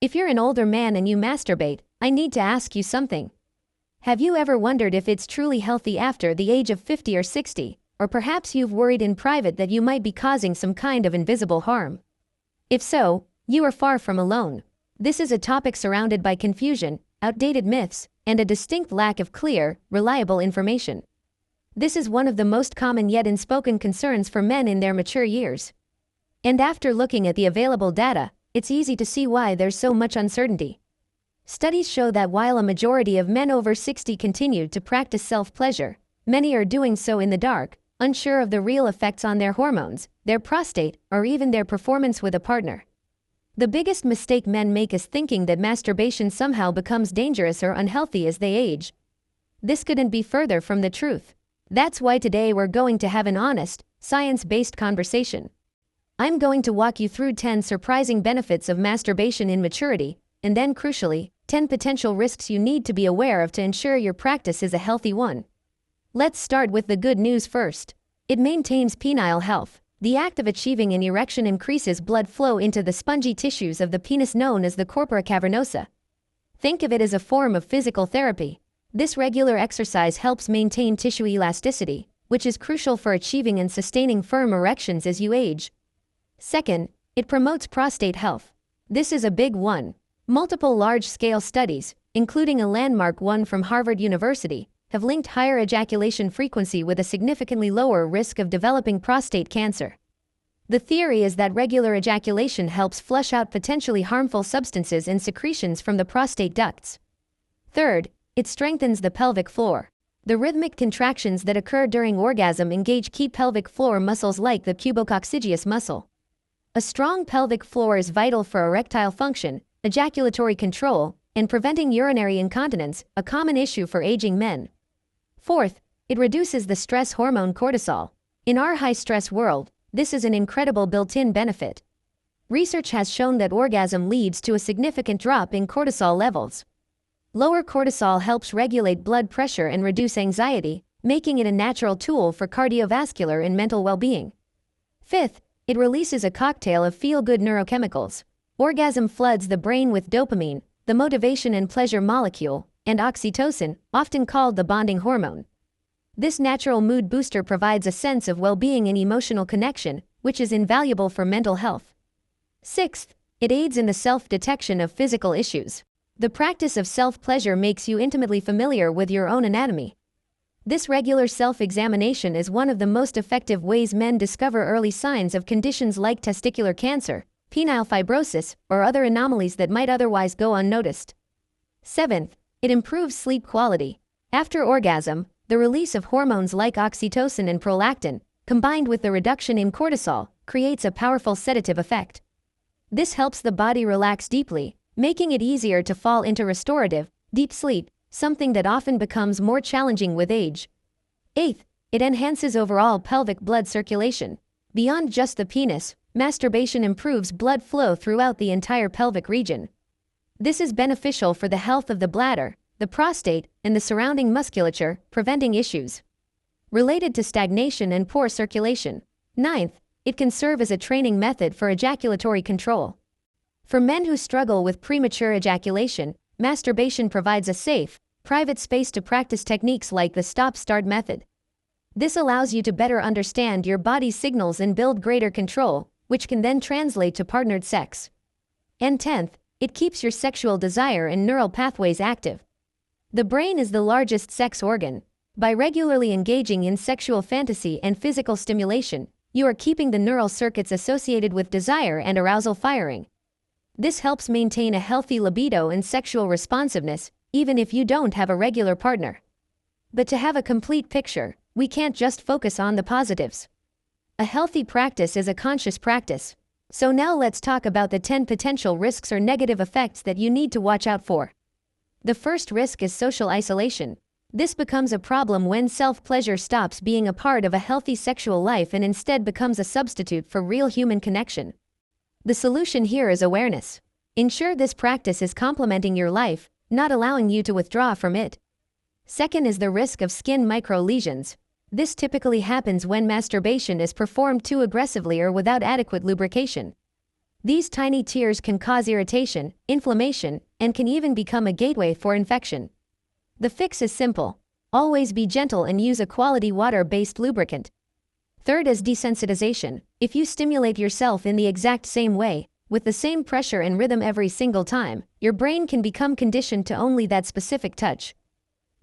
If you're an older man and you masturbate, I need to ask you something. Have you ever wondered if it's truly healthy after the age of 50 or 60, or perhaps you've worried in private that you might be causing some kind of invisible harm? If so, you are far from alone. This is a topic surrounded by confusion, outdated myths, and a distinct lack of clear, reliable information. This is one of the most common yet unspoken concerns for men in their mature years. And after looking at the available data, it's easy to see why there's so much uncertainty. Studies show that while a majority of men over 60 continue to practice self-pleasure, many are doing so in the dark, unsure of the real effects on their hormones, their prostate, or even their performance with a partner. The biggest mistake men make is thinking that masturbation somehow becomes dangerous or unhealthy as they age. This couldn't be further from the truth. That's why today we're going to have an honest, science-based conversation. I'm going to walk you through 10 surprising benefits of masturbation in maturity, and then crucially, 10 potential risks you need to be aware of to ensure your practice is a healthy one. Let's start with the good news first. It maintains penile health. The act of achieving an erection increases blood flow into the spongy tissues of the penis known as the corpora cavernosa. Think of it as a form of physical therapy. This regular exercise helps maintain tissue elasticity, which is crucial for achieving and sustaining firm erections as you age. Second, it promotes prostate health. This is a big one. Multiple large-scale studies, including a landmark one from Harvard University, have linked higher ejaculation frequency with a significantly lower risk of developing prostate cancer. The theory is that regular ejaculation helps flush out potentially harmful substances and secretions from the prostate ducts. Third, it strengthens the pelvic floor. The rhythmic contractions that occur during orgasm engage key pelvic floor muscles like the pubococcygeus muscle. A strong pelvic floor is vital for erectile function, ejaculatory control, and preventing urinary incontinence, a common issue for aging men. Fourth, it reduces the stress hormone cortisol. In our high-stress world, this is an incredible built-in benefit. Research has shown that orgasm leads to a significant drop in cortisol levels. Lower cortisol helps regulate blood pressure and reduce anxiety, making it a natural tool for cardiovascular and mental well-being. Fifth, it releases a cocktail of feel-good neurochemicals. Orgasm floods the brain with dopamine, the motivation and pleasure molecule, and oxytocin, often called the bonding hormone. This natural mood booster provides a sense of well-being and emotional connection, which is invaluable for mental health. Sixth, it aids in the self-detection of physical issues. The practice of self-pleasure makes you intimately familiar with your own anatomy. This regular self-examination is one of the most effective ways men discover early signs of conditions like testicular cancer, penile fibrosis, or other anomalies that might otherwise go unnoticed. Seventh, it improves sleep quality. After orgasm, the release of hormones like oxytocin and prolactin, combined with the reduction in cortisol, creates a powerful sedative effect. This helps the body relax deeply, making it easier to fall into restorative, deep sleep, something that often becomes more challenging with age. Eighth, it enhances overall pelvic blood circulation. Beyond just the penis, masturbation improves blood flow throughout the entire pelvic region. This is beneficial for the health of the bladder, the prostate, and the surrounding musculature, preventing issues related to stagnation and poor circulation. Ninth, it can serve as a training method for ejaculatory control. For men who struggle with premature ejaculation, masturbation provides a safe, private space to practice techniques like the stop-start method. This allows you to better understand your body's signals and build greater control, which can then translate to partnered sex. And 10th, it keeps your sexual desire and neural pathways active. The brain is the largest sex organ. By regularly engaging in sexual fantasy and physical stimulation, you are keeping the neural circuits associated with desire and arousal firing. This helps maintain a healthy libido and sexual responsiveness, even if you don't have a regular partner. But to have a complete picture, we can't just focus on the positives. A healthy practice is a conscious practice. So now let's talk about the 10 potential risks or negative effects that you need to watch out for. The first risk is social isolation. This becomes a problem when self-pleasure stops being a part of a healthy sexual life and instead becomes a substitute for real human connection. The solution here is awareness. Ensure this practice is complementing your life, not allowing you to withdraw from it. Second is the risk of skin microlesions. This typically happens when masturbation is performed too aggressively or without adequate lubrication. These tiny tears can cause irritation, inflammation, and can even become a gateway for infection. The fix is simple. Always be gentle and use a quality water-based lubricant. Third is desensitization. If you stimulate yourself in the exact same way, with the same pressure and rhythm every single time, your brain can become conditioned to only that specific touch.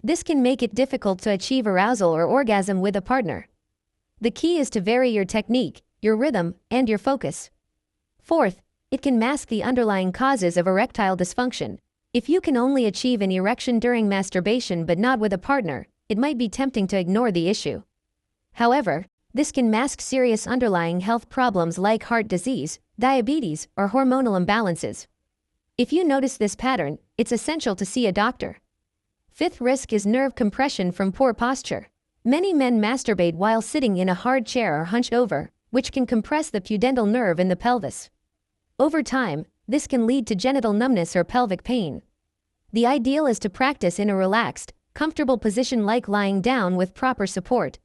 This can make it difficult to achieve arousal or orgasm with a partner. The key is to vary your technique, your rhythm, and your focus. Fourth, it can mask the underlying causes of erectile dysfunction. If you can only achieve an erection during masturbation but not with a partner, it might be tempting to ignore the issue. However, this can mask serious underlying health problems like heart disease, diabetes, or hormonal imbalances. If you notice this pattern, it's essential to see a doctor. Fifth risk is nerve compression from poor posture. Many men masturbate while sitting in a hard chair or hunched over, which can compress the pudendal nerve in the pelvis. Over time, this can lead to genital numbness or pelvic pain. The ideal is to practice in a relaxed, comfortable position like lying down with proper support.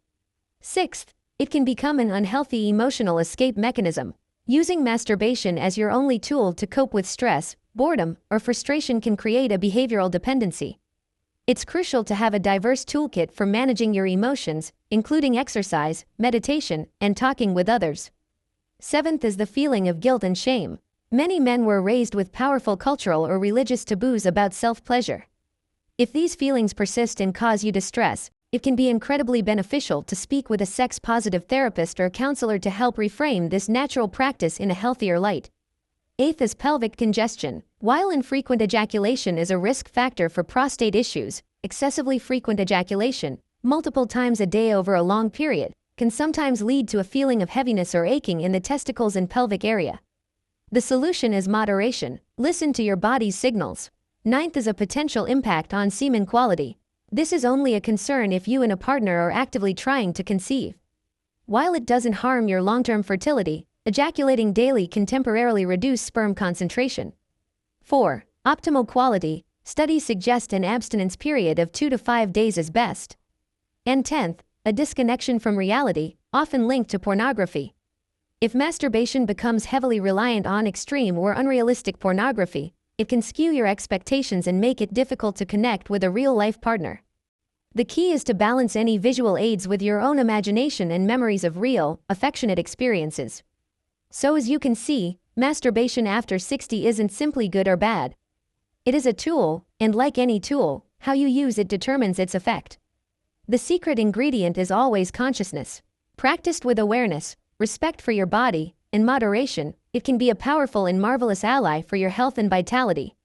Sixth, it can become an unhealthy emotional escape mechanism. Using masturbation as your only tool to cope with stress, boredom, or frustration can create a behavioral dependency. It's crucial to have a diverse toolkit for managing your emotions, including exercise, meditation, and talking with others. Seventh is the feeling of guilt and shame. Many men were raised with powerful cultural or religious taboos about self-pleasure. If these feelings persist and cause you distress, it can be incredibly beneficial to speak with a sex-positive therapist or counselor to help reframe this natural practice in a healthier light. Eighth is pelvic congestion. While infrequent ejaculation is a risk factor for prostate issues, excessively frequent ejaculation, multiple times a day over a long period, can sometimes lead to a feeling of heaviness or aching in the testicles and pelvic area. The solution is moderation. Listen to your body's signals. Ninth is a potential impact on semen quality. This is only a concern if you and a partner are actively trying to conceive. While it doesn't harm your long-term fertility, ejaculating daily can temporarily reduce sperm concentration. 4. Optimal quality. Studies suggest an abstinence period of 2 to 5 days is best. And 10th, a disconnection from reality, often linked to pornography. If masturbation becomes heavily reliant on extreme or unrealistic pornography, it can skew your expectations and make it difficult to connect with a real-life partner. The key is to balance any visual aids with your own imagination and memories of real, affectionate experiences. So as you can see, masturbation after 60 isn't simply good or bad. It is a tool, and like any tool, how you use it determines its effect. The secret ingredient is always consciousness. Practiced with awareness, respect for your body, and moderation, it can be a powerful and marvelous ally for your health and vitality.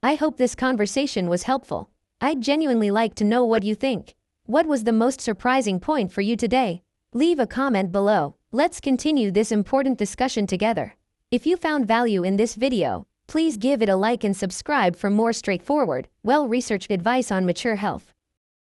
I hope this conversation was helpful. I'd genuinely like to know what you think. What was the most surprising point for you today? Leave a comment below. Let's continue this important discussion together. If you found value in this video, please give it a like and subscribe for more straightforward, well-researched advice on mature health.